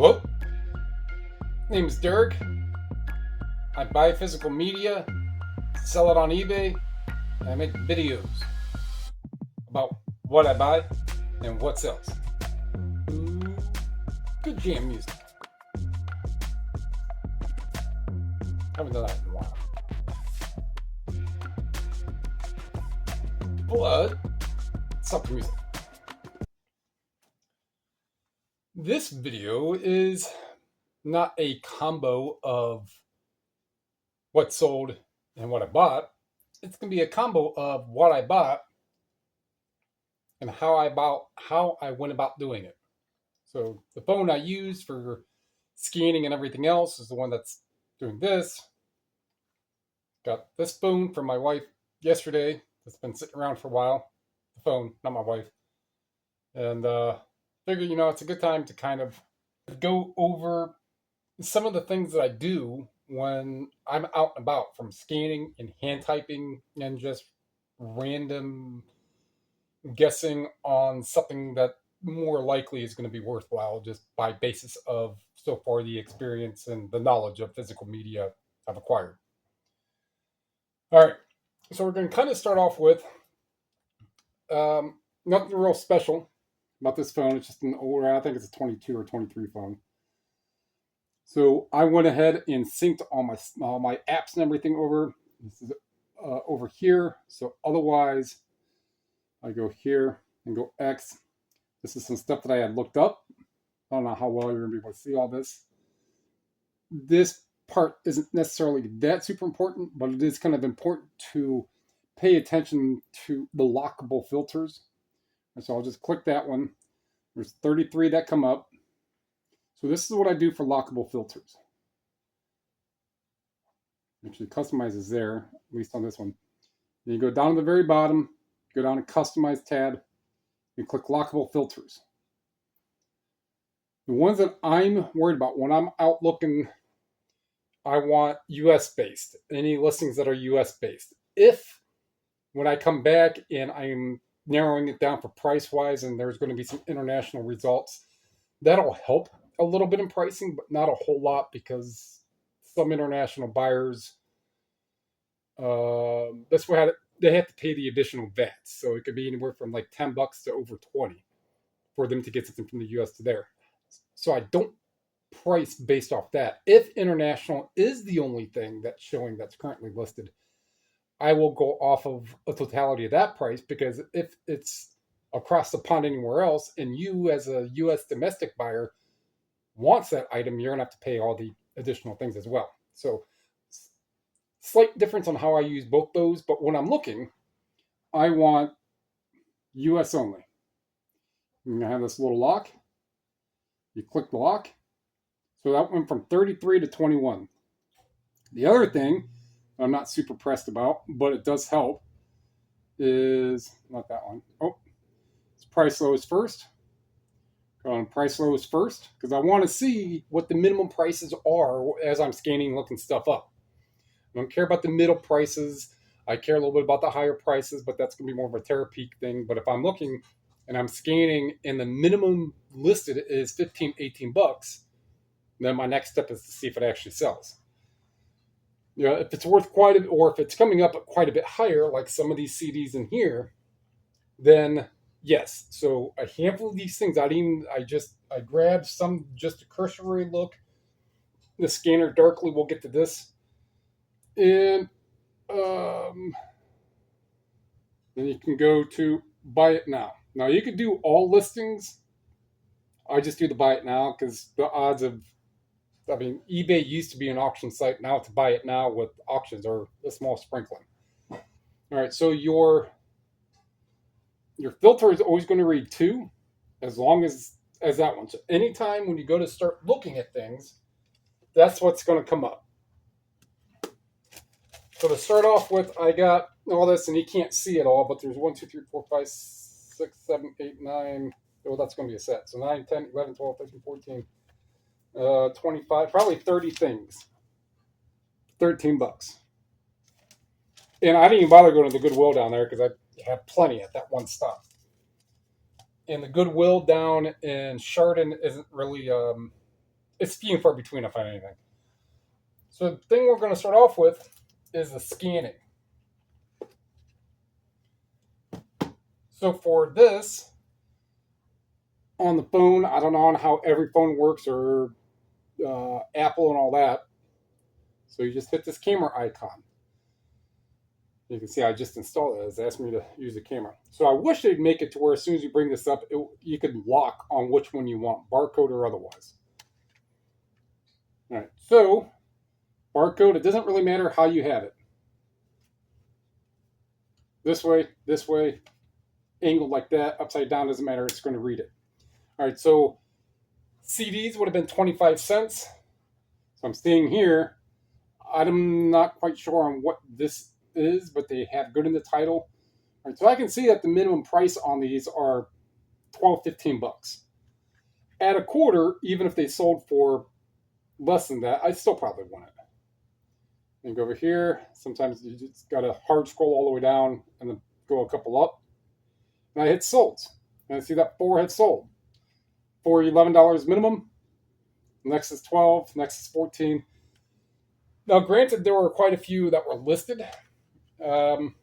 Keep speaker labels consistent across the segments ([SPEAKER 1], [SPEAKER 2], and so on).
[SPEAKER 1] Hello, name is Derek. I buy physical media, sell it on eBay, and I make videos about what I buy and what sells. Ooh, good jam music. Haven't done that in a while. But something music. This video is not a combo of what sold and what I bought. It's going to be a combo of what I bought and how I went about doing it. So the phone I use for scanning and everything else is the one that's doing this. Got this phone from my wife yesterday. It's been sitting around for a while. The phone, not my wife. And figured, it's a good time to kind of go over some of the things that I do when I'm out and about, from scanning and hand typing and just random guessing on something that more likely is going to be worthwhile just by basis of so far the experience and the knowledge of physical media I've acquired. All right, so we're going to kind of start off with nothing real special about this phone. It's just an older, I think it's a 22 or 23 phone. So I went ahead and synced all my apps and everything over. This is over here. So otherwise, I go here and go X. This is some stuff that I had looked up. I don't know how well you're going to be able to see all this. This part isn't necessarily that super important, but it is kind of important to pay attention to the lockable filters. And so I'll just click that one. There's 33 that come up. So this is what I do for lockable filters. Actually customizes there, at least on this one. Then you go down to the very bottom, go down to Customize tab, and click Lockable Filters. The ones that I'm worried about when I'm out looking, I want US based, any listings that are US based. If when I come back and I'm narrowing it down for price wise and there's going to be some international results, that'll help a little bit in pricing, but not a whole lot, because some international buyers, that's why they have to pay the additional VAT. So it could be anywhere from like $10 to over 20 for them to get something from the US to there. So I don't price based off that. If international is the only thing that's showing that's currently listed, I will go off of a totality of that price, because if it's across the pond anywhere else and you as a US domestic buyer wants that item, you're going to have to pay all the additional things as well. So slight difference on how I use both those, but when I'm looking, I want US only. I'm going to have this little lock. You click the lock. So that went from 33 to 21. The other thing I'm not super pressed about, but it does help, is not that one. Oh, it's price lowest first. Go on price lowest first, because I want to see what the minimum prices are as I'm scanning, looking stuff up. I don't care about the middle prices. I care a little bit about the higher prices, but that's going to be more of a TeraPeak thing. But if I'm looking and I'm scanning and the minimum listed is $15, $18, then my next step is to see if it actually sells. If it's worth quite a bit, or if it's coming up quite a bit higher, like some of these CDs in here, then yes. So a handful of these things, I grabbed some, just a cursory look. The scanner darkly, we'll get to this. And then you can go to buy it now. Now you could do all listings. I just do the buy it now because the odds of, eBay used to be an auction site. Now to buy it now with auctions are a small sprinkling. All right, so your filter is always going to read 2, as long as that one. So anytime when you go to start looking at things, that's what's going to come up. So to start off with, I got all this, and you can't see it all, but there's 1, 2, 3, 4, 5, 6, 7, 8, 9. Well, that's going to be a set. So 9, 10, 11, 12, 13, 14, 25, probably 30 things. $13. And I didn't even bother going to the Goodwill down there because I have plenty at that one stop. And the Goodwill down in Chardon isn't really it's few and far between if I find anything. So the thing we're going to start off with is the scanning. So for this, on the phone, I don't know how every phone works or Apple and all that. So you just hit this camera icon. You can see I just installed it. It's asking me to use the camera. So I wish they'd make it to where as soon as you bring this up, you could lock on which one you want, barcode or otherwise. All right, so barcode, it doesn't really matter how you have it. This way, angled like that, upside down, doesn't matter. It's going to read it. All right, so CDs would have been 25 cents. So I'm seeing here, I'm not quite sure on what this is, but they have good in the title. All right, so I can see that the minimum price on these are 12, 15 bucks. At a quarter, even if they sold for less than that, I still probably want it. And go over here. Sometimes you just got to hard scroll all the way down and then go a couple up. And I hit sold. And I see that 4 had sold. For $11 minimum. Next is 12. Next is 14. Now, granted, there were quite a few that were listed. That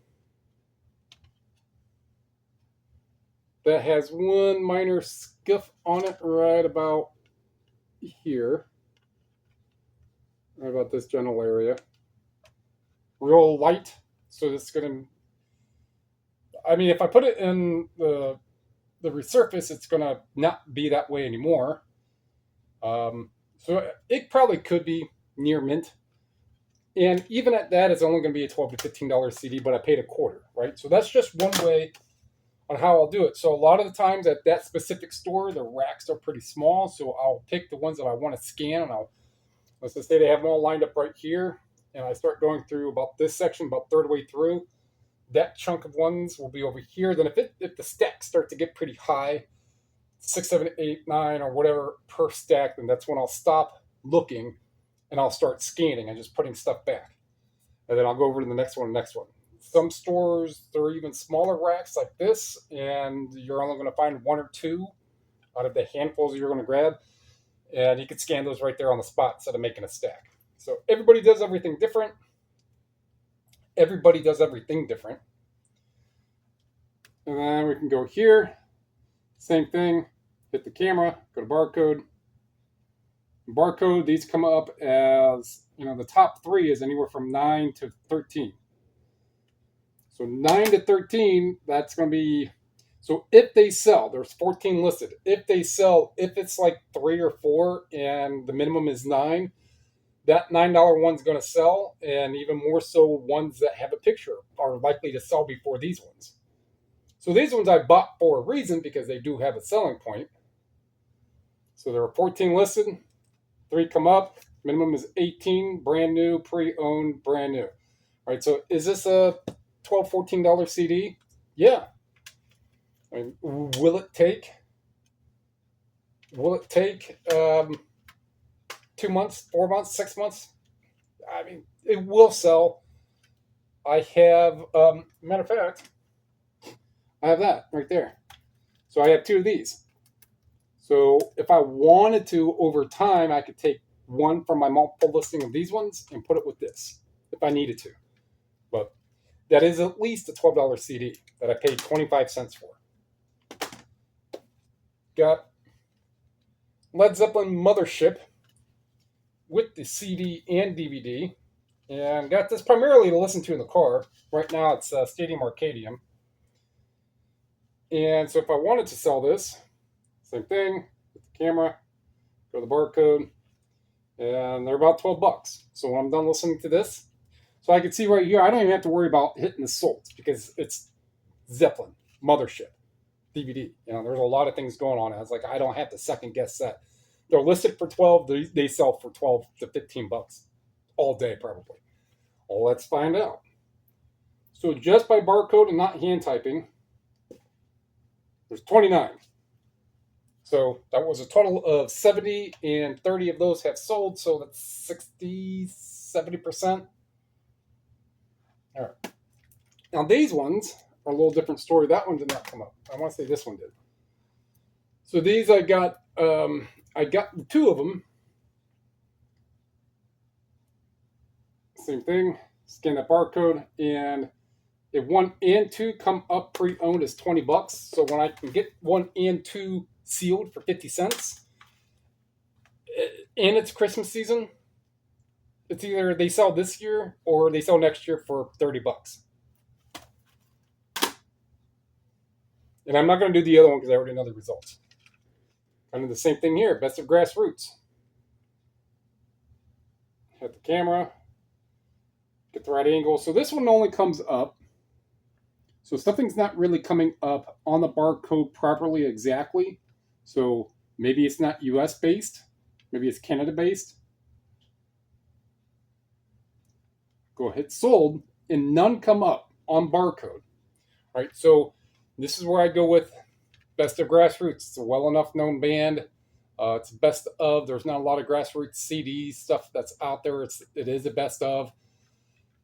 [SPEAKER 1] has one minor skiff on it right about here. Right about this general area. Real light. So this is going to... I mean, if I put it in the resurface, it's going to not be that way anymore. So it probably could be near mint. And even at that, it's only going to be a $12 to $15 CD, but I paid a quarter, right? So that's just one way on how I'll do it. So a lot of the times at that specific store, the racks are pretty small. So I'll pick the ones that I want to scan, and let's just say they have them all lined up right here. And I start going through about this section, about third way through. That chunk of ones will be over here. Then if the stacks start to get pretty high, 6, 7, 8, 9, or whatever per stack, then that's when I'll stop looking and I'll start scanning and just putting stuff back. And then I'll go over to the next one. Some stores, there are even smaller racks like this, and you're only going to find 1 or 2 out of the handfuls you're going to grab. And you can scan those right there on the spot instead of making a stack. So everybody does everything different. And then we can go here. Same thing. Hit the camera. Go to barcode. Barcode, these come up as, the top 3 is anywhere from 9 to 13. So 9 to 13, that's going to be... So if they sell, there's 14 listed. If they sell, if it's like 3 or 4 and the minimum is 9, that $9 one's going to sell, and even more so ones that have a picture are likely to sell before these ones. So these ones I bought for a reason because they do have a selling point. So there are 14 listed, 3 come up, minimum is 18, brand new, pre-owned, brand new. All right, so is this a $12, $14 CD? Yeah. I mean, will it take 2 months, 4 months, 6 months? I mean, it will sell. I have, matter of fact, I have that right there. So I have 2 of these. So if I wanted to, over time, I could take one from my multiple listing of these ones and put it with this if I needed to. But that is at least a $12 CD that I paid 25 cents for. Got Led Zeppelin Mothership with the CD and DVD. And got this primarily to listen to in the car. Right now it's Stadium Arcadium. And so if I wanted to sell this, same thing, with the camera, go to the barcode, and they're about 12 bucks. So when I'm done listening to this, so I can see right here, I don't even have to worry about hitting the sold because it's Zeppelin Mothership DVD. There's a lot of things going on. I was like, I don't have to second guess that. They're listed for 12. They sell for 12 to 15 bucks all day, probably. Well, let's find out. So just by barcode and not hand typing, there's 29. So that was a total of 70, and 30 of those have sold. So that's 60, 70%. All right. Now these ones are a little different story. That one did not come up. I want to say this one did. So these I got 2 of them. Same thing. Scan that barcode, and if 1 and 2 come up pre-owned as 20 bucks. So when I can get 1 and 2 sealed for 50 cents, and it's Christmas season, it's either they sell this year or they sell next year for 30 bucks. And I'm not going to do the other one because I already know the results. Kind of the same thing here. Best of Grassroots. Hit the camera. Get the right angle. So this one only comes up. So something's not really coming up on the barcode properly exactly. So maybe it's not US based. Maybe it's Canada based. Go hit sold and none come up on barcode. All right. So this is where I go with Best of Grassroots. It's a well enough known band. It's best of. There's not a lot of Grassroots CD stuff that's out there. It is a best of.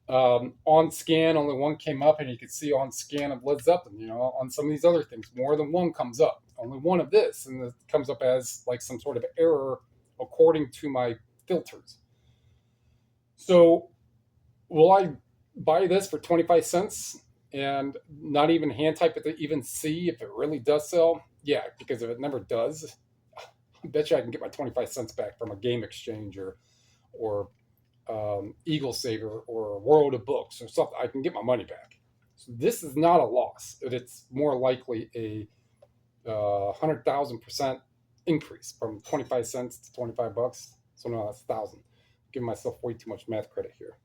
[SPEAKER 1] On scan, only one came up, and you can see on scan of Led Zeppelin. You know, on some of these other things, more than one comes up. Only one of this, and it comes up as like some sort of error according to my filters. So, will I buy this for 25 cents and not even hand type it to even see if it really does sell? Yeah, because if it never does, I bet you I can get my 25 cents back from a game exchange or Eagle Saver or World of Books or something. I can get my money back. So this is not a loss. It's more likely a 100,000% increase from 25 cents to 25 bucks. So no, that's 1,000. Giving myself way too much math credit here.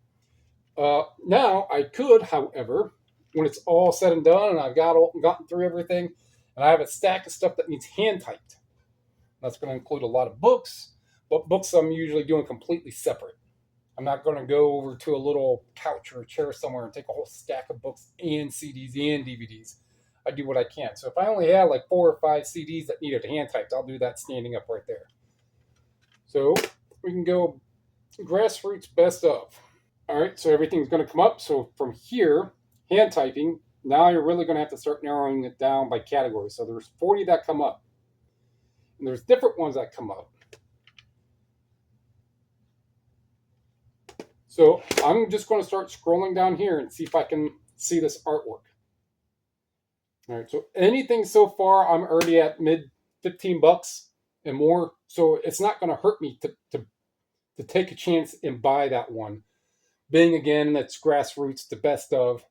[SPEAKER 1] Now I could, however, when it's all said and done and I've gotten through everything, and I have a stack of stuff that needs hand typed. That's going to include a lot of books, but books I'm usually doing completely separate. I'm not going to go over to a little couch or a chair somewhere and take a whole stack of books and CDs and DVDs. I do what I can. So if I only have like 4 or 5 CDs that needed hand typed, I'll do that standing up right there. So we can go Grassroots best of. All right, so everything's going to come up. So from here, hand typing, now you're really going to have to start narrowing it down by category. So there's 40 that come up. And there's different ones that come up. So I'm just going to start scrolling down here and see if I can see this artwork. All right, so anything so far, I'm already at mid 15 bucks and more. So it's not going to hurt me to take a chance and buy that one. Being again, that's Grassroots, the best of.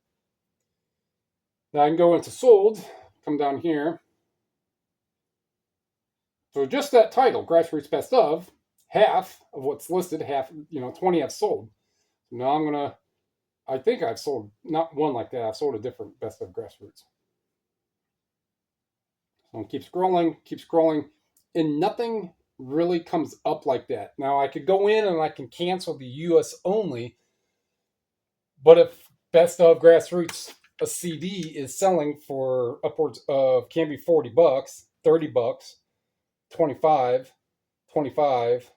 [SPEAKER 1] Now I can go into sold, come down here. So just that title, Grassroots best of, half of what's listed, 20 I've sold. Now I'm going to, I think I've sold not one like that. I've sold a different best of Grassroots. So I'll keep scrolling, and nothing really comes up like that. Now I could go in and I can cancel the US only, but if best of Grassroots, a CD is selling for upwards of, can be 40 bucks, 30 bucks, 25, 25,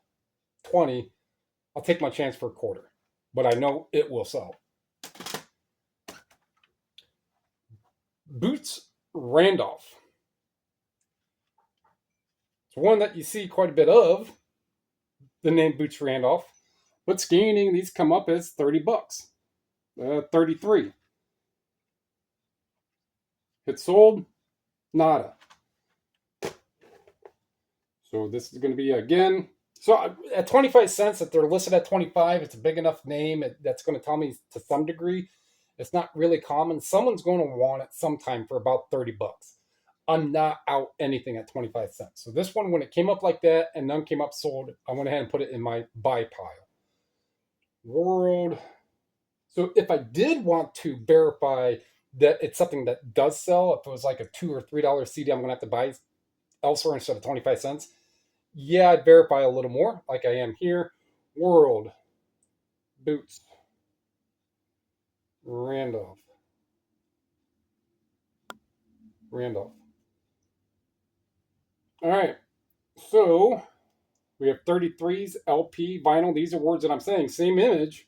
[SPEAKER 1] 20, I'll take my chance for a quarter. But I know it will sell. Boots Randolph. It's one that you see quite a bit of, the name Boots Randolph. But scanning, these come up as 30 bucks. 33. Hit sold, nada. So this is going to be, again, so at 25 cents, if they're listed at 25, it's a big enough name that's going to tell me to some degree. It's not really common. Someone's going to want it sometime for about 30 bucks. I'm not out anything at 25 cents. So this one, when it came up like that and none came up sold, I went ahead and put it in my buy pile. World. So if I did want to verify that it's something that does sell, if it was like a $2 or $3 CD, I'm going to have to buy elsewhere instead of 25 cents. Yeah, I'd verify a little more, like I am here. World Boots Randolph. All right, so we have 33s, LP, vinyl. These are words that I'm saying. Same image.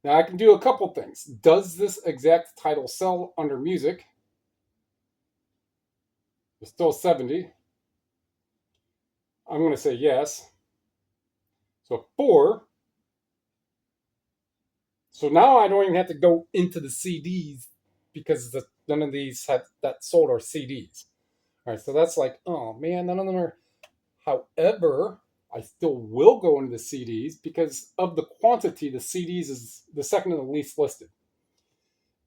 [SPEAKER 1] Now I can do a couple things. Does this exact title sell under music? It's still 70. I'm going to say yes. So 4, So now I don't even have to go into the CDs because none of these that sold are CDs. All right, so that's like, oh man, none of them are. However, I still will go into the CDs because of the quantity. The CDs is the second to the least listed,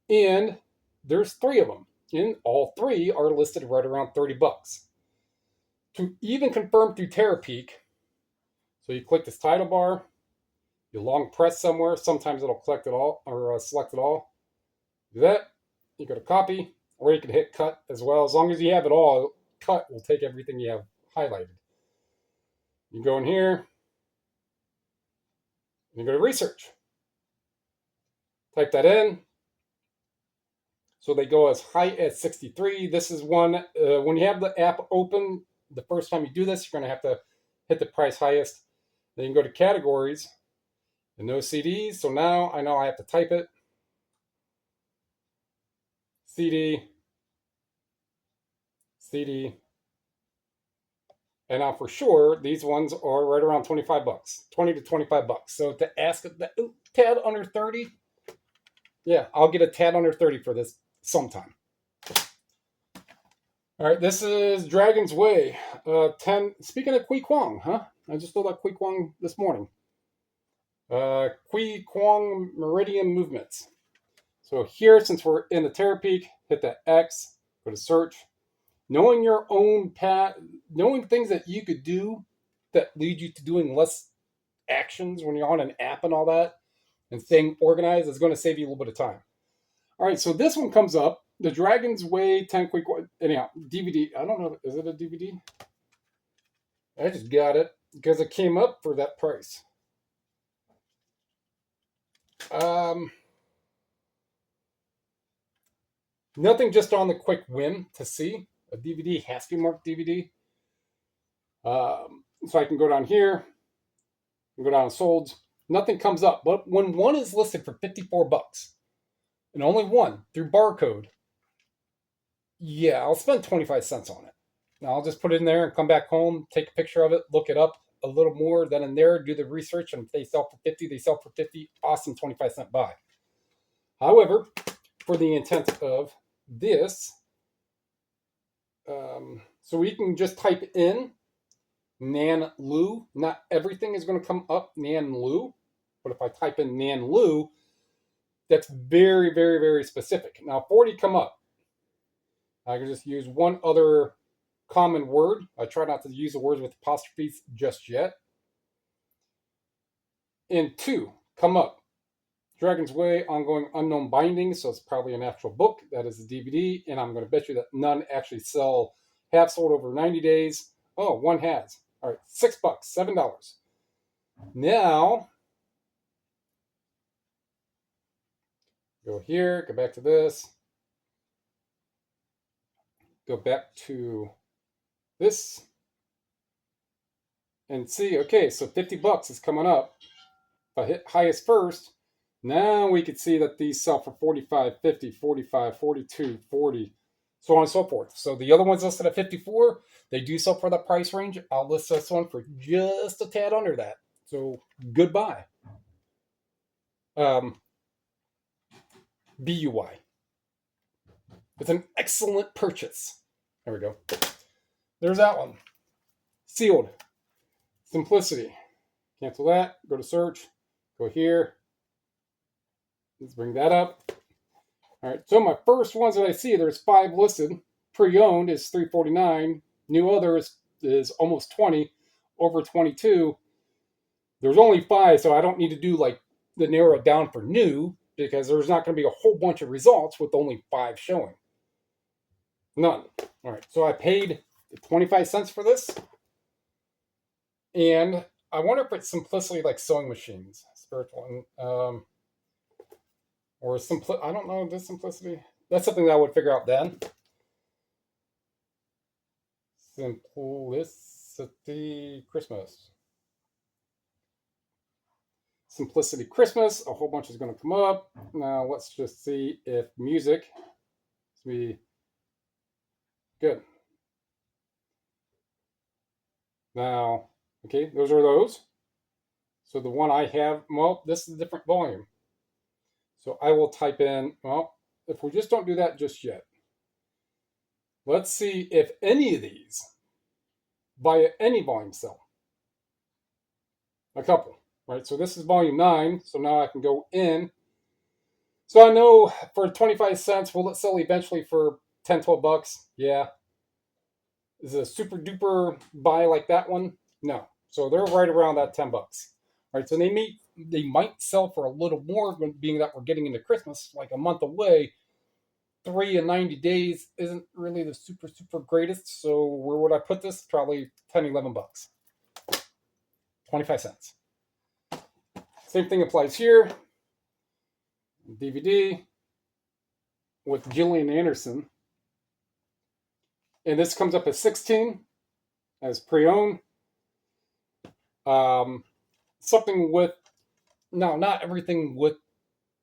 [SPEAKER 1] and there's three of them, and all three are listed right around $30. To even confirm through TeraPeak, so you click this title bar, you long press somewhere. Sometimes it'll collect it all or select it all. Do that. You go to copy, or you can hit cut as well. As long as you have it all, cut will take everything you have highlighted. You go in here, and you go to research. Type that in. So they go as high as 63. This is one, when you have the app open, the first time you do this, you're going to have to hit the price highest. Then you can go to categories and no CDs. So now I know I have to type it. CD, CD. And now for sure, these ones are right around $25, 20 to $25. So to ask that tad under 30, yeah, I'll get a tad under 30 for this sometime. All right, this is Dragon's Way. 10. Speaking of Kui Kwong, huh? I just thought about Kui Kwong this morning. Kui Kwong Meridian Movements. So here, since we're in the TeraPeak, hit that X, go to search. Knowing your own path, knowing things that you could do that lead you to doing less actions when you're on an app and all that, and staying organized is going to save you a little bit of time. All right, so this one comes up, the Dragon's Way 10 Quick, anyhow, DVD. I don't know, is it a DVD? I just got it because it came up for that price. Nothing just on the quick whim to see. A DVD has to be marked DVD. So I can go down here, and go down to solds. Nothing comes up, but when one is listed for $54 and only one through barcode, yeah, I'll spend 25 cents on it. Now I'll just put it in there and come back home, take a picture of it, look it up a little more, then in there, do the research, and if they sell for 50, they sell for 50, awesome, 25-cent buy. However, for the intent of this, so we can just type in Nan Lu. Not everything is going to come up Nan Lu, but if I type in Nan Lu, that's very, very, very specific. Now, 40 come up. I can just use one other common word. I try not to use the words with apostrophes just yet. And 2 come up. Dragon's Way, Ongoing Unknown Bindings, so it's probably an actual book. That is a DVD, and I'm going to bet you that none actually have sold over 90 days. Oh, one has. All right, $6, $7. Now, go here, go back to this. Go back to this. And see, okay, so $50 is coming up. If I hit highest first, now we can see that these sell for 45, 50, 45, 42, 40, so on and so forth. So the other ones listed at 54, they do sell for that price range. I'll list this one for just a tad under that. So goodbye. BUY. It's an excellent purchase. There we go. There's that one. Sealed. Simplicity. Cancel that. Go to search. Go here. Let's bring that up. All right, so my first ones that I see, there's 5 listed. Pre-owned is $349. New other is almost 20. Over 22. There's only 5, so I don't need to do like the narrow it down for new because there's not going to be a whole bunch of results with only 5 showing. None. All right, so I paid 25 cents for this. And I wonder if it's simplicity like sewing machines. Spiritual. Or I don't know, this simplicity. That's something that I would figure out then. Simplicity Christmas. Simplicity Christmas. A whole bunch is going to come up. Now let's just see if music is be good. Now, okay, those are those. So the one I have, well, this is a different volume. So I will type in, well, if we just don't do that just yet, let's see if any of these via any volume sell. A couple, right? So this is volume 9. So now I can go in. So I know for 25 cents, will it sell eventually for 10, 12 bucks? Yeah. Is it a super duper buy like that one? No. So they're right around that 10 bucks. Right. So they might sell for a little more, being that we're getting into Christmas, like a month away. 3 and 90 days isn't really the super greatest. So where would I put this? Probably 10, 11 bucks. 25 cents. Same thing applies here. DVD with Gillian Anderson. And this comes up as 16 as pre-owned. Something with, now not everything with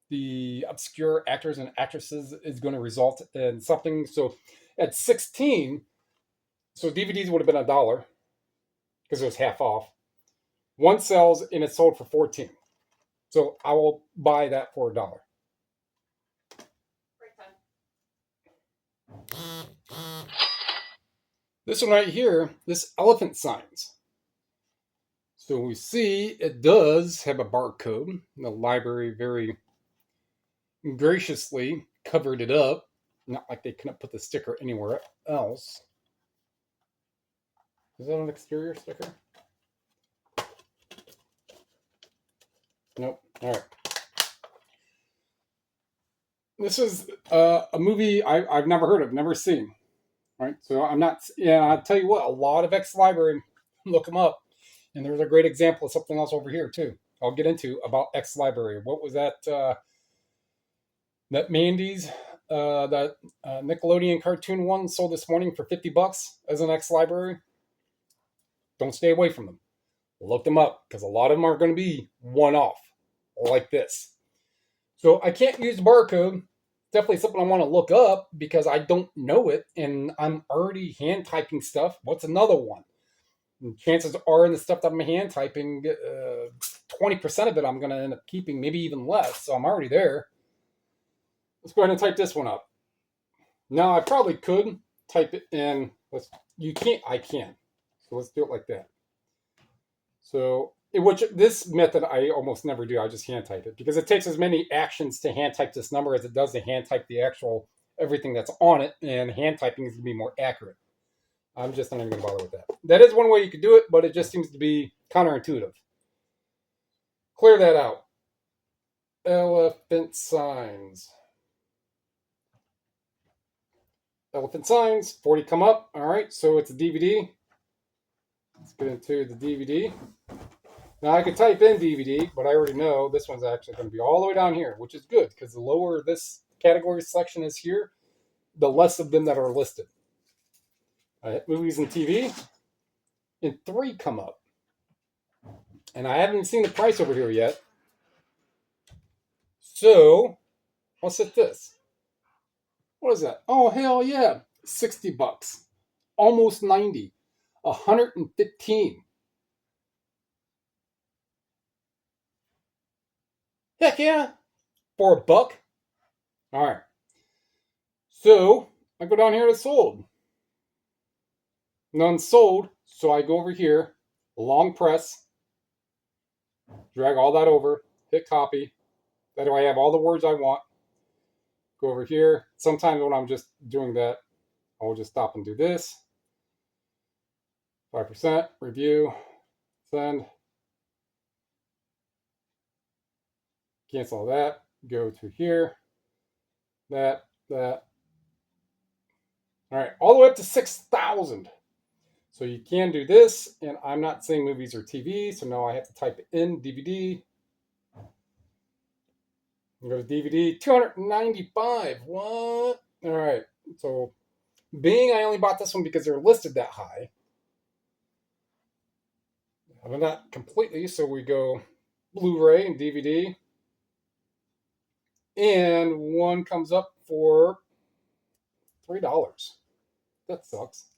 [SPEAKER 1] the obscure actors and actresses is going to result in something. So at 16, so DVDs would have been $1 because it was half off. One sells and it's sold for 14. So I will buy that for $1. This one right here, this elephant signs. So we see it does have a barcode. The library very graciously covered it up. Not like they couldn't put the sticker anywhere else. Is that an exterior sticker? Nope. All right. This is a movie I've never heard of, never seen. Right. So I'm not, yeah, I'll tell you what, a lot of X-Library, look them up. And there's a great example of something else over here, too. I'll get into about X-Library. What was that? That Mandy's, that Nickelodeon cartoon one sold this morning for 50 bucks as an X-Library. Don't stay away from them. Look them up because a lot of them are going to be one-off like this. So I can't use the barcode. Definitely something I want to look up because I don't know it and I'm already hand typing stuff. What's another one? And chances are in the stuff that I'm hand typing, 20% of it I'm going to end up keeping, maybe even less. So I'm already there. Let's go ahead and type this one up. Now I probably could type it in. You can't. I can. So let's do it like that. So which this method I almost never do. I just hand type it because it takes as many actions to hand type this number as it does to hand type the actual everything that's on it. And hand typing is going to be more accurate. I'm just not even going to bother with that. That is one way you could do it, but it just seems to be counterintuitive. Clear that out. Elephant signs. Elephant signs. 40 come up. All right, so it's a DVD. Let's get into the DVD. Now I could type in DVD, but I already know this one's actually going to be all the way down here, which is good because the lower this category selection is here, the less of them that are listed. I hit movies and TV, and 3 come up. And I haven't seen the price over here yet. So, what's it this? What is that? Oh, hell yeah. 60 bucks. Almost 90. 115. Heck yeah. For $1. All right. So, I go down here to sold. None sold, so I go over here, long press, drag all that over, hit copy. That way I have all the words I want. Go over here. Sometimes when I'm just doing that, I'll just stop and do this. 5%, review, send. Cancel that, go to here, that. All right, all the way up to 6,000. So you can do this, and I'm not saying movies or TV, so now I have to type in DVD. Go to DVD, 295. What? All right. So, being I only bought this one because they're listed that high. I'm not completely, so we go Blu-ray and DVD. And one comes up for $3. That sucks.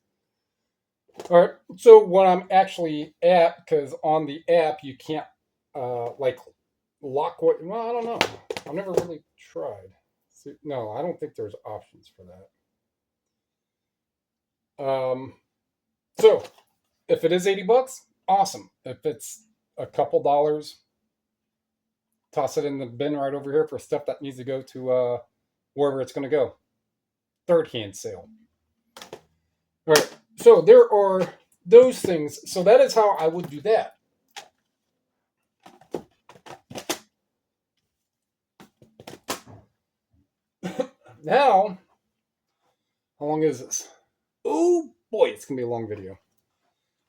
[SPEAKER 1] All right, so what I'm actually at, because on the app you can't like lock what. Well, I don't know. I've never really tried. See, no, I don't think there's options for that. So if it is $80, awesome. If it's a couple dollars, toss it in the bin right over here for stuff that needs to go to wherever it's going to go. Third hand sale. All right. So there are those things. So that is how I would do that. Now, how long is this? Oh boy, it's gonna be a long video.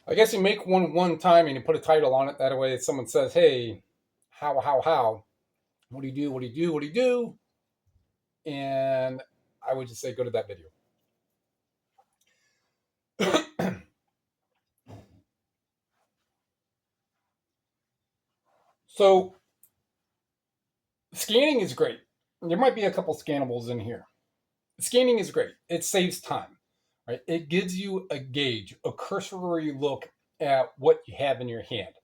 [SPEAKER 1] I guess you make one time and you put a title on it. That way, if someone says, "Hey, how? What do you do? What do you do? What do you do?" And I would just say, "Go to that video." So, scanning is great. There might be a couple scannables in here. Scanning is great. It saves time, right? It gives you a gauge, a cursory look at what you have in your hand.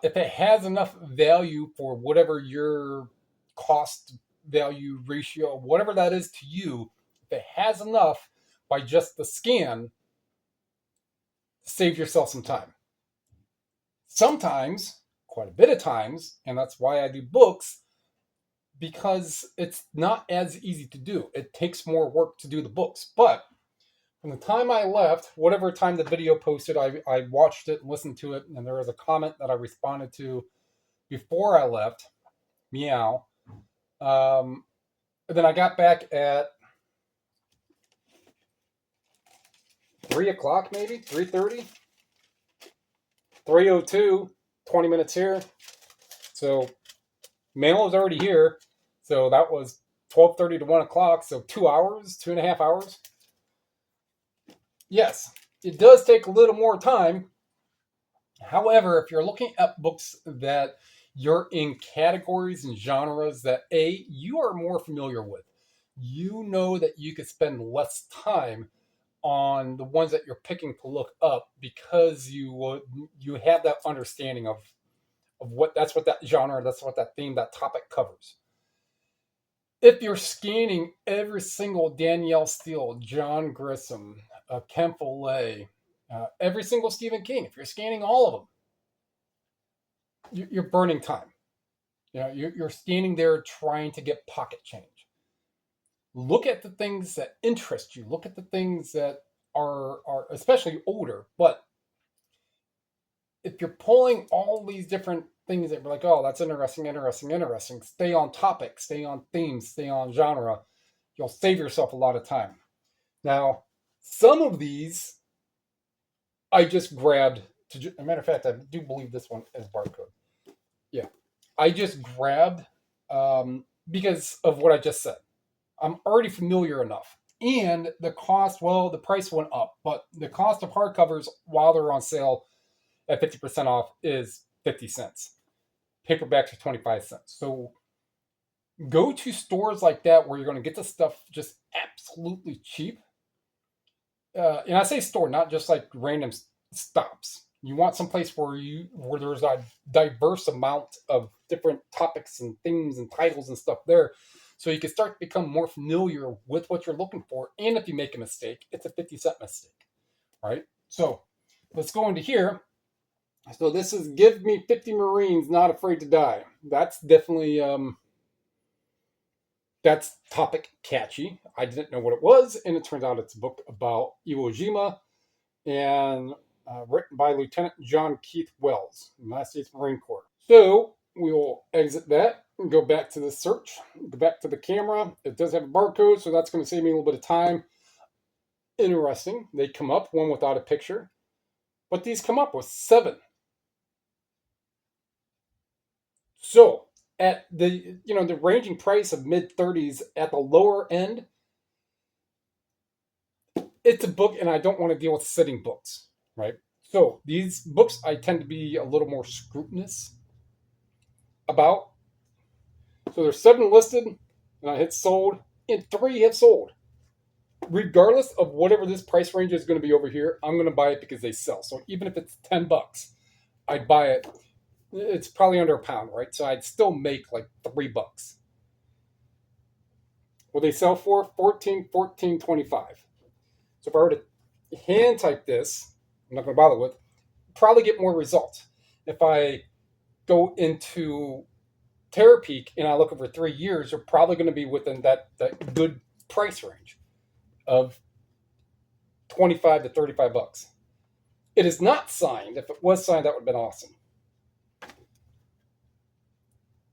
[SPEAKER 1] If it has enough value for whatever your cost value ratio, whatever that is to you, if it has enough by just the scan, save yourself some time. Sometimes, quite a bit of times, and that's why I do books, because it's not as easy to do. It takes more work to do the books. But from the time I left, whatever time the video posted, I watched it and listened to it, and there was a comment that I responded to before I left. Meow. Then I got back at 3 o'clock, maybe 3:30, 3:02, 20 minutes here. So mail was already here. So that was 12:30 to 1 o'clock. So 2 hours, 2.5 hours. Yes, it does take a little more time. However, if you're looking at books that you're in categories and genres that you are more familiar with, you know that you could spend less time on the ones that you're picking to look up because you have that understanding of what that's what that genre, that's what that theme, that topic covers. If you're scanning every single Danielle Steele, John Grisham, Ken Follett, every single Stephen King, if you're scanning all of them, you're burning time. You're standing there trying to get pocket change. Look at the things that interest you. Look at the things that are especially older. But if you're pulling all these different things that you're like, oh, that's interesting, stay on topic, stay on themes, stay on genre, you'll save yourself a lot of time. Now, some of these I just grabbed. As a matter of fact, I do believe this one is barcode. Yeah, I just grabbed because of what I just said. I'm already familiar enough. And the cost, well, the price went up, but the cost of hardcovers while they're on sale at 50% off is 50 cents. Paperbacks are 25 cents. So go to stores like that where you're going to get the stuff just absolutely cheap. And I say store, not just like random stops. You want someplace where there's a diverse amount of different topics and themes and titles and stuff there. So you can start to become more familiar with what you're looking for. And if you make a mistake, it's a 50-cent mistake, right? So let's go into here. So this is Give Me 50 Marines Not Afraid to Die. That's definitely, that's topic catchy. I didn't know what it was, and it turns out it's a book about Iwo Jima and written by Lieutenant John Keith Wells, United States Marine Corps. So we will exit that and go back to the search, go back to the camera. It does have a barcode, so that's going to save me a little bit of time. Interesting. They come up, one without a picture, but these come up with 7. So at the the ranging price of mid-30s at the lower end, it's a book, and I don't want to deal with sitting books, right? So these books I tend to be a little more scrutinous about. So there's 7 listed, and I hit sold, and 3 have sold. Regardless of whatever this price range is going to be over here, I'm going to buy it because they sell. So even if it's $10, I'd buy it. It's probably under £1, right? So I'd still make like $3. What they sell for? 14.25. So if I were to hand type this, I'm not going to bother with, probably get more results. If I go into TeraPeak and I look over 3 years, you're probably going to be within that good price range of 25 to 35 bucks. It is not signed. If it was signed, that would have been awesome.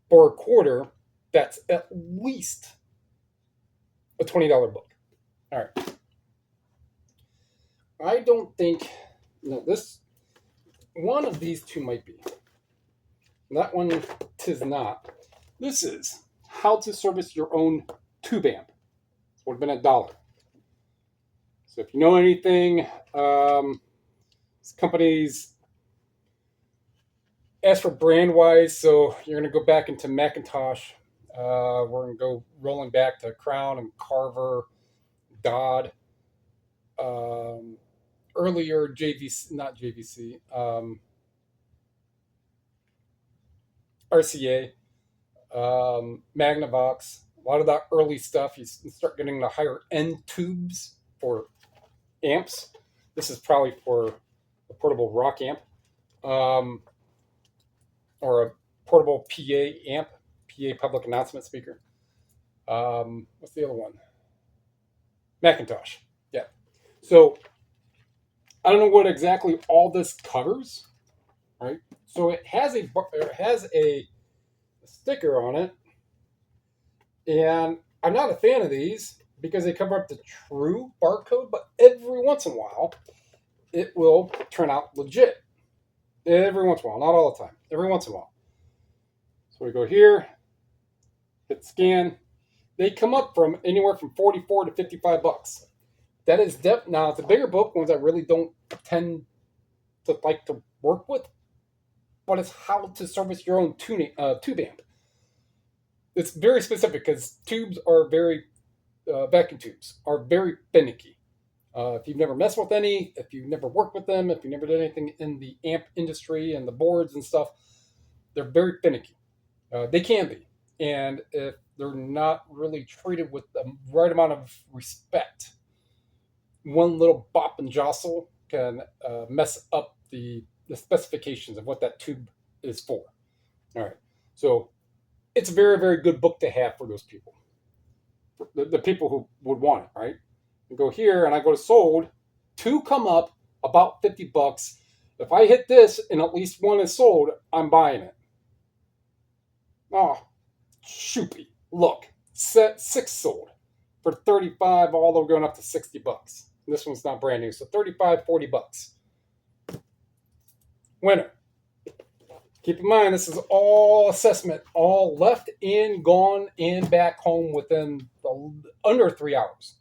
[SPEAKER 1] For a quarter, that's at least a $20 book. All right. I don't think, no, this, one of these two might be. That one tis not. This is How to Service Your Own Tube Amp. It would have been $1. So if you know anything, companies ask for brand wise, so you're going to go back into Macintosh. We're going to go rolling back to Crown and Carver, Dodd. Earlier JVC, not JVC, RCA, Magnavox. A lot of that early stuff, you start getting the higher end tubes for amps. This is probably for a portable rock amp, or a portable PA amp, PA public announcement speaker. What's the other one? Macintosh. Yeah. So I don't know what exactly all this covers, right? So it has a sticker on it, and I'm not a fan of these because they cover up the true barcode, but every once in a while it will turn out legit. Every once in a while, not all the time. Every once in a while. So we go here, hit scan. They come up from anywhere from 44 to 55 bucks. That is now it's a bigger book, ones I really don't tend to like to work with, but it's how to service your own tube amp. It's very specific because tubes are vacuum tubes are very finicky. If you've never messed with any, if you've never worked with them, if you've never done anything in the amp industry and the boards and stuff, they're very finicky. They can be. And if they're not really treated with the right amount of respect, one little bop and jostle can mess up the specifications of what that tube is for. All right. So it's a very, very good book to have for those people. The people who would want it, right? I go here and I go to sold. Two come up about 50 bucks. If I hit this and at least one is sold, I'm buying it. Oh, shoopy. Look, 6 sold for 35, all the way going up to 60 bucks. This one's not brand new, so 35, 40 bucks. Winner. Keep in mind, this is all assessment, all left and gone and back home within under 3 hours.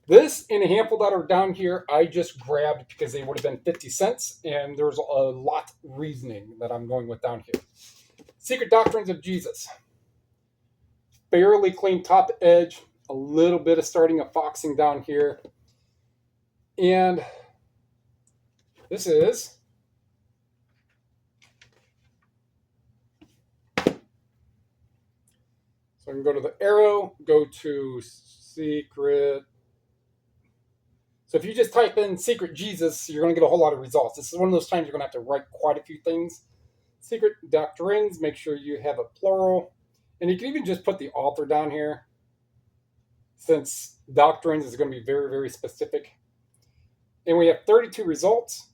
[SPEAKER 1] This and a handful that are down here, I just grabbed because they would have been 50 cents, and there's a lot reasoning that I'm going with down here. Secret Doctrines of Jesus. Fairly clean top edge, a little bit of starting of foxing down here. And this is so I can go to the arrow, go to secret. So if you just type in Secret Jesus, you're going to get a whole lot of results. This is one of those times you're going to have to write quite a few things. Secret Doctrines, make sure you have a plural. And you can even just put the author down here, since Doctrines is going to be very, very specific. And we have 32 results.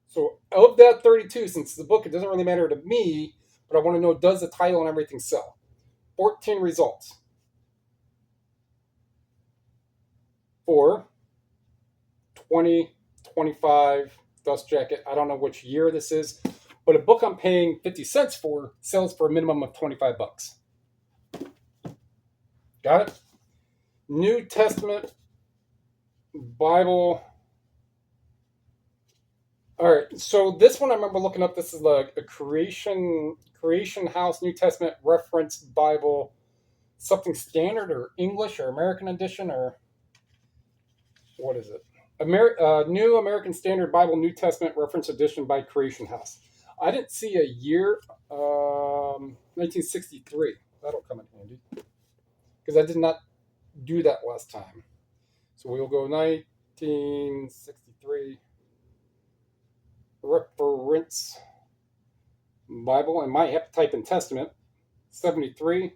[SPEAKER 1] So of that 32, since the book, it doesn't really matter to me, but I want to know, does the title and everything sell? 14 results. For 20, 25, dust jacket. I don't know which year this is, but a book I'm paying 50 cents for sells for a minimum of 25 bucks. Got it? New Testament Bible. All right, so this one I remember looking up. This is like a Creation House New Testament Reference Bible, something standard or English or American edition, or what is it? New American Standard Bible New Testament Reference Edition by Creation House. I didn't see a year, 1963. That'll come in handy. because I did not do that last time. So we'll go 1963 reference Bible, and might have to type in Testament 73.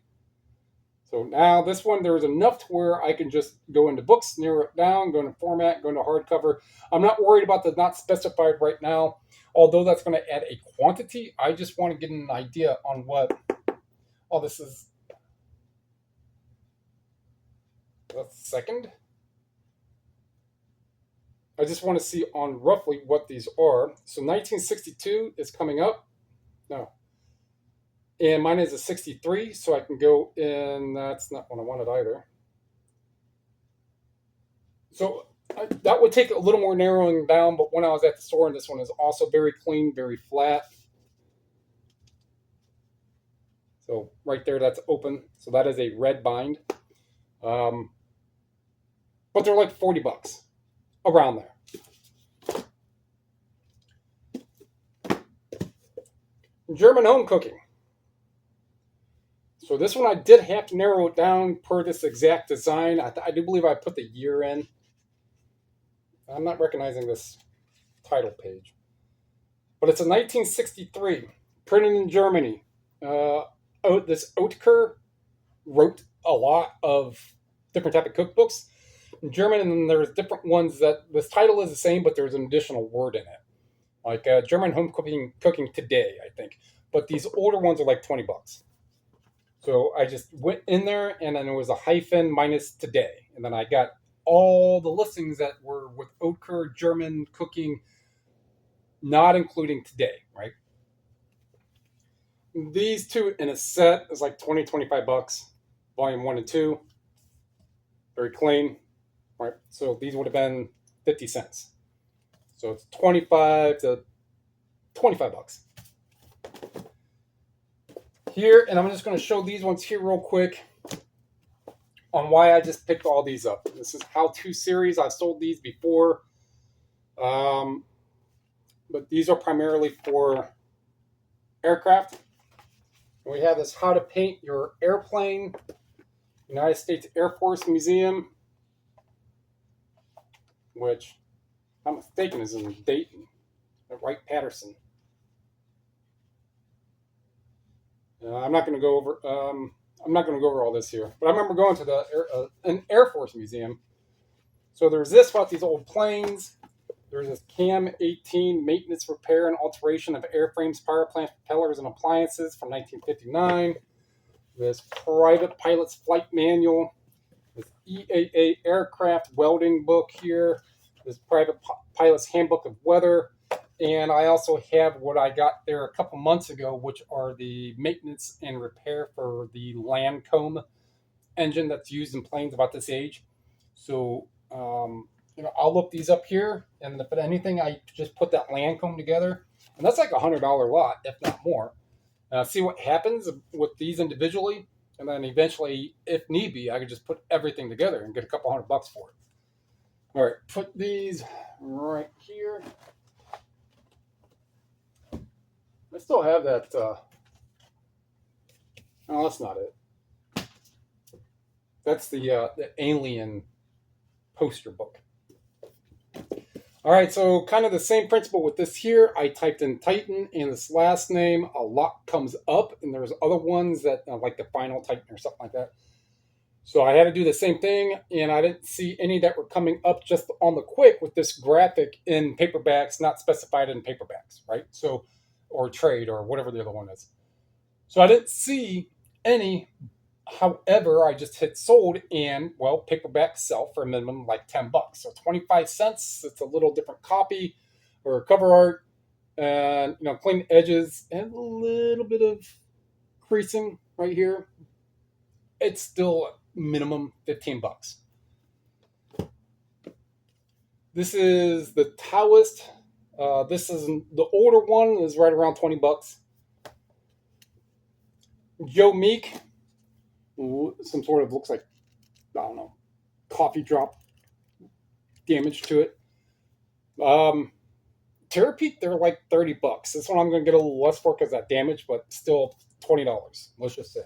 [SPEAKER 1] So now this one, there's enough to where I can just go into books, narrow it down, go into format, go into hardcover. I'm not worried about the not specified right now, although that's going to add a quantity. I just want to get an idea on what all this is. That's second. I just want to see on roughly what these are. So 1962 is coming up. No. And mine is a 63, so I can go in. That's not what I wanted either. So that would take a little more narrowing down, but when I was at the store, and this one is also very clean, very flat. So right there, that's open. So that is a red bind. But they're like $40, around there. German home cooking. So this one I did have to narrow it down per this exact design. I do believe I put the year in. I'm not recognizing this title page. But it's a 1963, printed in Germany. This Oetker wrote a lot of different type of cookbooks in German, and then there's different ones that this title is the same, but there's an additional word in it. Like German home cooking today, I think. But these older ones are like $20. So I just went in there, and then it was a hyphen minus today. And then I got all the listings that were with Oetker German cooking, not including today, right? These two in a set is like $20-$25. Volume 1 and 2. Very clean, right? So these would have been 50 cents. So it's 25 to $25. Here, and I'm just going to show these ones here real quick on why I just picked all these up. This is how-to series. I've sold these before. But these are primarily for aircraft. And we have this How to Paint Your Airplane, United States Air Force Museum, which, if I'm mistaken, is in Dayton at Wright-Patterson. I'm not going to go over. I'm not going to go over all this here, but I remember going to an Air Force museum. So there's this about these old planes. There's this CAM 18 maintenance, repair, and alteration of airframes, power plants, propellers, and appliances from 1959. This private pilot's flight manual. This EAA aircraft welding book here. This private pilot's handbook of weather. And I also have what I got there a couple months ago, which are the maintenance and repair for the Lancome engine that's used in planes about this age. So, I'll look these up here, and if anything, I just put that Lancome together, and that's like $100 lot, if not more. See what happens with these individually, and then eventually, if need be, I could just put everything together and get a couple $100 for it. All right, put these right here. I still have that. No, that's not it. That's the Alien poster book. All right, so kind of the same principle with this here. I typed in Titan and this last name. A lot comes up, and there's other ones that like the Final Titan or something like that. So I had to do the same thing, and I didn't see any that were coming up just on the quick with this graphic in paperbacks, not specified in paperbacks, right? So, or trade or whatever the other one is. So I didn't see any. However, I just hit sold, and well, paperbacks sell for a minimum like $10. So 25 cents. It's a little different copy or cover art, and clean edges and a little bit of creasing right here. It's still minimum $15. This is the Taoist. This is the older one, is right around $20. Joe Meek, some sort of looks like, I don't know, coffee drop damage to it. TeraPeak, they're like $30. This one I'm going to get a little less for because of that damage, but still $20. Let's just say.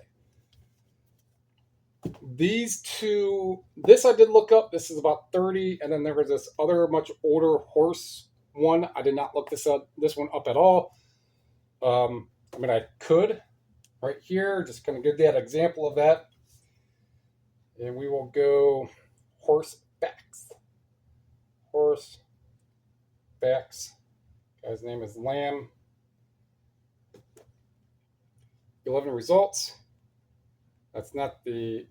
[SPEAKER 1] These two, this I did look up. This is about 30, and then there was this other much older horse one. I did not look this one up at all. I mean, I could right here, just going to give that example of that. And we will go horse backs. Horse backs. Guy's name is Lamb. 11 results. That's not the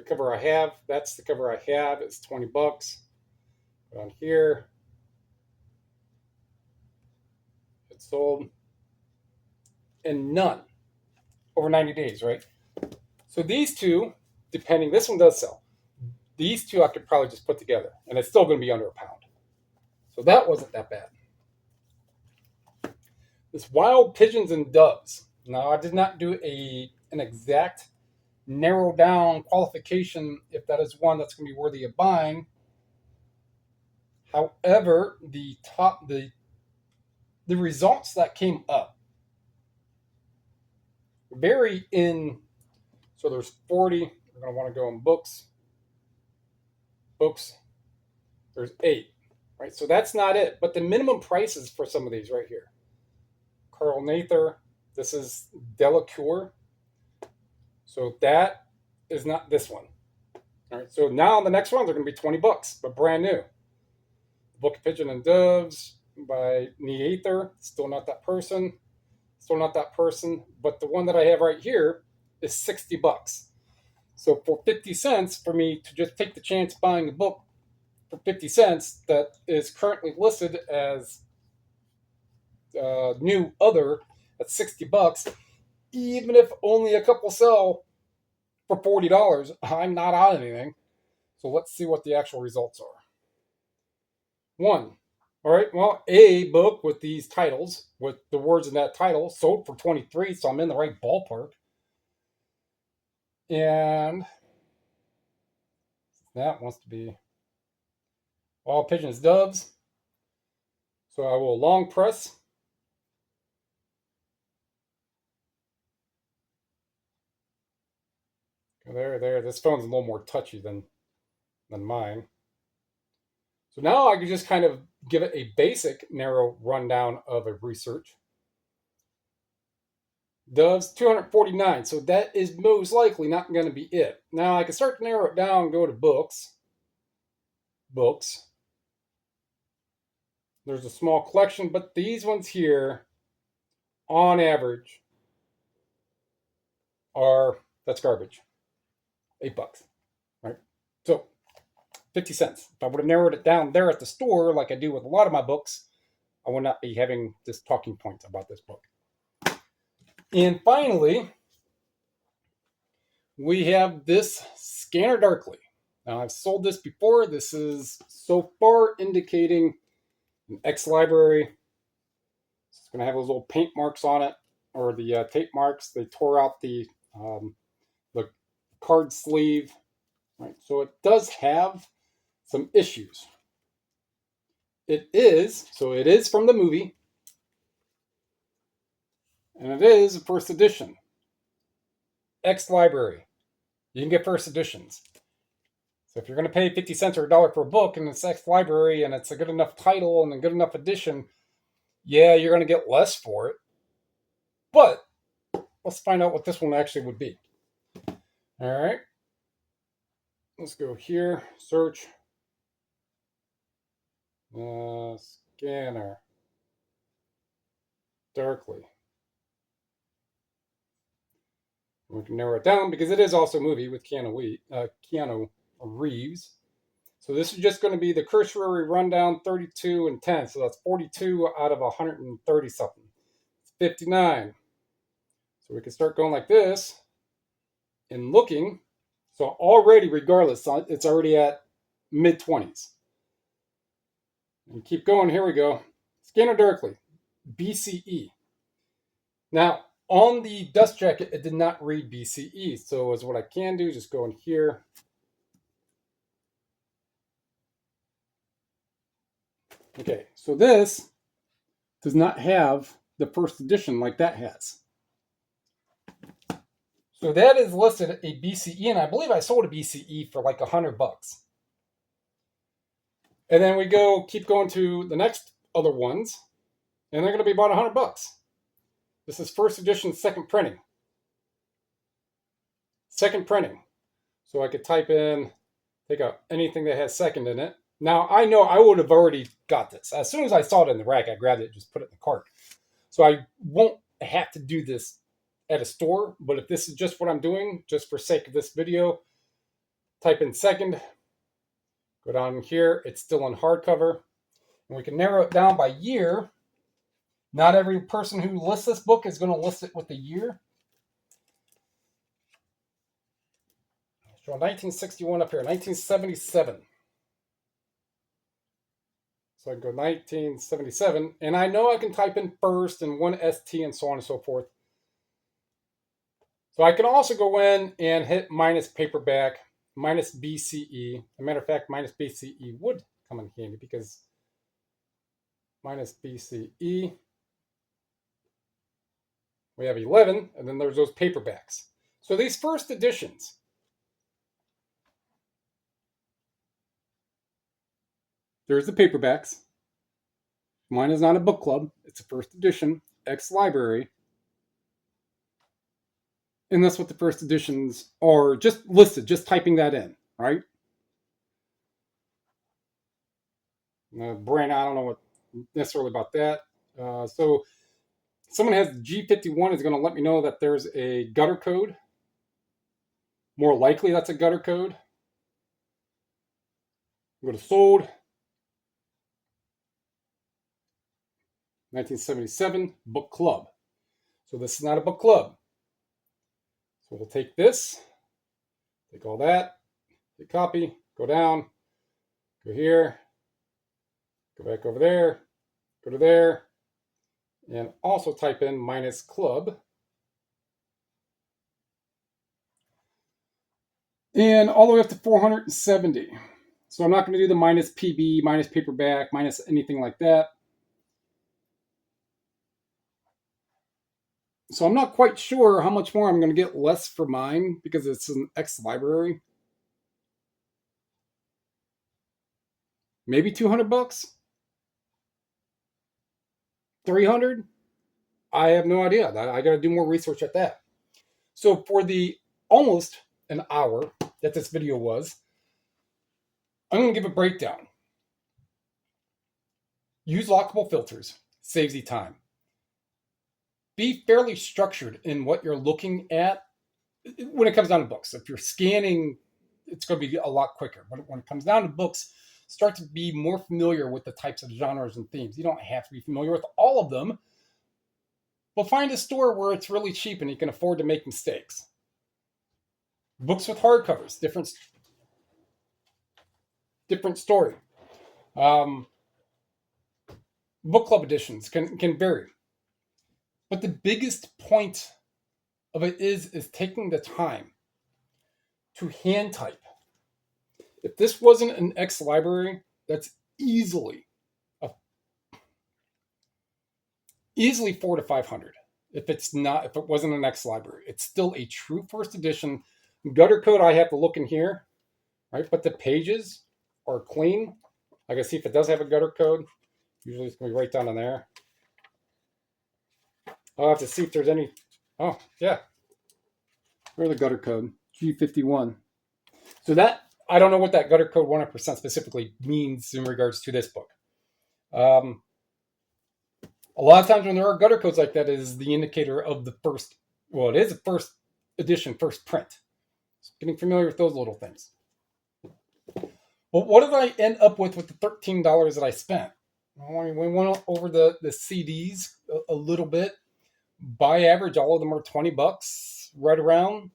[SPEAKER 1] cover I have. That's the cover I have. It's 20 bucks. Go on here. It's sold. And none over 90 days, right? So these two, depending, this one does sell. These two I could probably just put together, and it's still going to be under £1. So that wasn't that bad. This wild pigeons and doves. Now I did not do an exact narrow down qualification if that is one that's going to be worthy of buying. However, the results that came up vary in. So there's 40. We're going to want to go in books. Books. There's 8. Right, so that's not it. But the minimum prices for some of these right here. Carl Nather. This is Delacour. So that is not this one. All right, so now the next ones are going to be 20 bucks, but brand new. Book of Pigeon and Doves by Neather. Still not that person. Still not that person. But the one that I have right here is 60 bucks. So for 50 cents, for me to just take the chance buying a book for 50 cents that is currently listed as new other at 60 bucks, even if only a couple sell for $40, I'm not out anything. So let's see what the actual results are. 1. All right, well, a book with these titles, with the words in that title, sold for 23, so I'm in the right ballpark. And that wants to be all pigeons, doves. So I will long press. There. This phone's a little more touchy than mine. So now I can just kind of give it a basic, narrow rundown of a research. Doves, 249. So that is most likely not going to be it. Now I can start to narrow it down and go to books. Books. There's a small collection, but these ones here, on average, that's garbage. $8, right? So 50 cents. If I would have narrowed it down there at the store, like I do with a lot of my books, I would not be having this talking point about this book. And finally, we have this Scanner Darkly. Now, I've sold this before. This is so far indicating an X library. It's going to have those little paint marks on it, or the tape marks. They tore out the card sleeve. Right, so it does have some issues. It is from the movie, and it is a first edition. X library. You can get first editions. So if you're going to pay 50 cents or $1 for a book and it's X library and it's a good enough title and a good enough edition, yeah, you're going to get less for it. But let's find out what this one actually would be. All right. Let's go here. Search. Scanner. Darkly. We can narrow it down because it is also a movie with Keanu Reeves. So this is just going to be the cursory rundown, 32 and 10. So that's 42 out of 130 something. It's 59. So we can start going like this and looking. So already, regardless, it's already at mid-20s. And keep going. Here we go. Scanner Darkly, BCE. Now, on the dust jacket, it did not read BCE. So as what I can do, just go in here. Okay, so this does not have the first edition like that has. So that is listed a BCE, and I believe I sold a BCE for like $100. And then we keep going to the next other ones, and they're going to be about $100. This is first edition, second printing. Second printing. So I could type in, take out anything that has second in it. Now, I know I would have already got this. As soon as I saw it in the rack, I grabbed it and just put it in the cart. So I won't have to do this at a store, but if this is just what I'm doing, just for sake of this video, type in second, go down here, it's still on hardcover, and we can narrow it down by year. Not every person who lists this book is going to list it with the year. So 1961 up here, 1977. So I can go 1977, and I know I can type in first and one ST and so on and so forth. So I can also go in and hit minus paperback, minus BCE. As a matter of fact, minus BCE would come in handy because minus BCE, we have 11, and then there's those paperbacks. So these first editions, there's the paperbacks. Mine is not a book club. It's a first edition, ex-library. And that's what the first editions are just listed, just typing that in, right? Brand, I don't know what necessarily about that. So someone has G51 is going to let me know that there's a gutter code. More likely that's a gutter code. Go to sold. 1977 book club. So this is not a book club. So we'll take this, take all that, hit copy, go down, go here, go back over there, go to there, and also type in minus club. And all the way up to 470. So I'm not going to do the minus PB, minus paperback, minus anything like that. So I'm not quite sure how much more I'm going to get less for mine because it's an ex-library. Maybe $200? 300? I have no idea. I got to do more research at that. So for the almost an hour that this video was, I'm going to give a breakdown. Use lockable filters. Saves you time. Be fairly structured in what you're looking at when it comes down to books. If you're scanning, it's going to be a lot quicker. But when it comes down to books, start to be more familiar with the types of genres and themes. You don't have to be familiar with all of them, but find a store where it's really cheap and you can afford to make mistakes. Books with hardcovers, different story. Book club editions can vary. But the biggest point of it is taking the time to hand type. If this wasn't an ex-library, that's easily $400 to $500. If it wasn't an ex-library, it's still a true first edition. Gutter code, I have to look in here, right? But the pages are clean. I can see if it does have a gutter code. Usually it's going to be right down in there. I'll have to see if there's any. Oh, yeah. Where's the gutter code? G51. So that, I don't know what that gutter code 100% specifically means in regards to this book. A lot of times when there are gutter codes like that, it is the indicator of the first, well, it is a first edition, first print. So getting familiar with those little things. But what did I end up with the $13 that I spent? We went over the CDs a little bit. By average, all of them are $20, right around,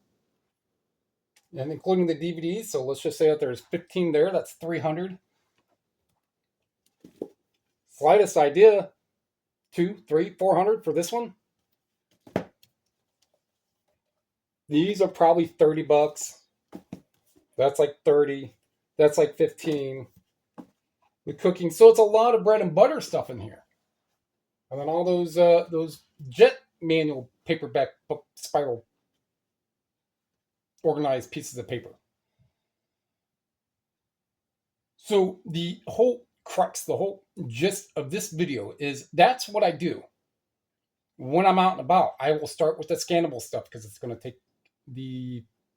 [SPEAKER 1] and including the DVDs. So let's just say that there's 15 there. That's 300. Slightest idea, 200, 300, 400 for this one. These are probably $30. That's like 30. That's like 15. The cooking, so it's a lot of bread and butter stuff in here, and then all those jet manual paperback book spiral organized pieces of paper. So the whole crux, the whole gist of this video is that's what I do. When I'm out and about, I will start with the scannable stuff because it's going to take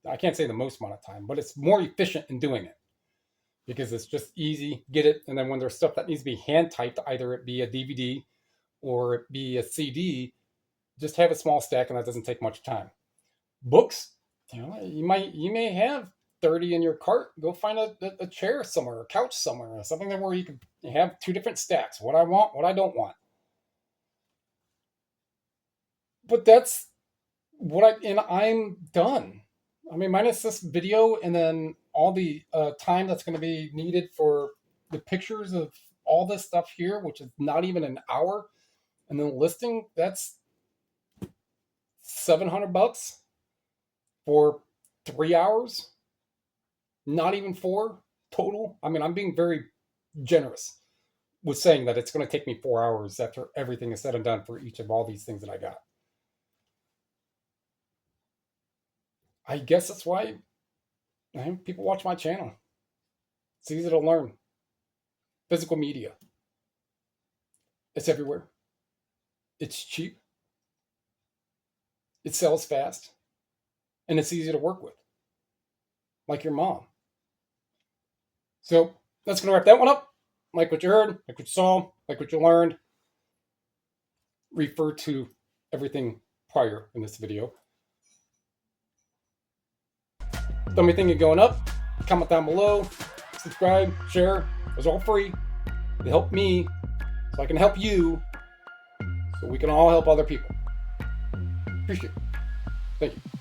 [SPEAKER 1] I can't say the most amount of time, but it's more efficient in doing it because it's just easy, get it. And then when there's stuff that needs to be hand typed, either it be a DVD or it be a CD, just have a small stack and that doesn't take much time. Books, you may have 30 in your cart. Go find a chair somewhere, a couch somewhere, something where you can have two different stacks. What I want, what I don't want. But that's and I'm done. I mean, minus this video and then all the time that's going to be needed for the pictures of all this stuff here, which is not even an hour, and then listing, that's $700 for 3 hours, not even 4 total. I mean, I'm being very generous with saying that it's going to take me 4 hours after everything is said and done for each of all these things that I got. I guess that's why people watch my channel. It's easy to learn. Physical media. It's everywhere. It's cheap. It sells fast. And it's easy to work with. Like your mom. So that's going to wrap that one up. Like what you heard, like what you saw, like what you learned. Refer to everything prior in this video. Tell me anything going up. Comment down below. Subscribe, share. It's all free. They help me so I can help you so we can all help other people. Appreciate it. Thank you.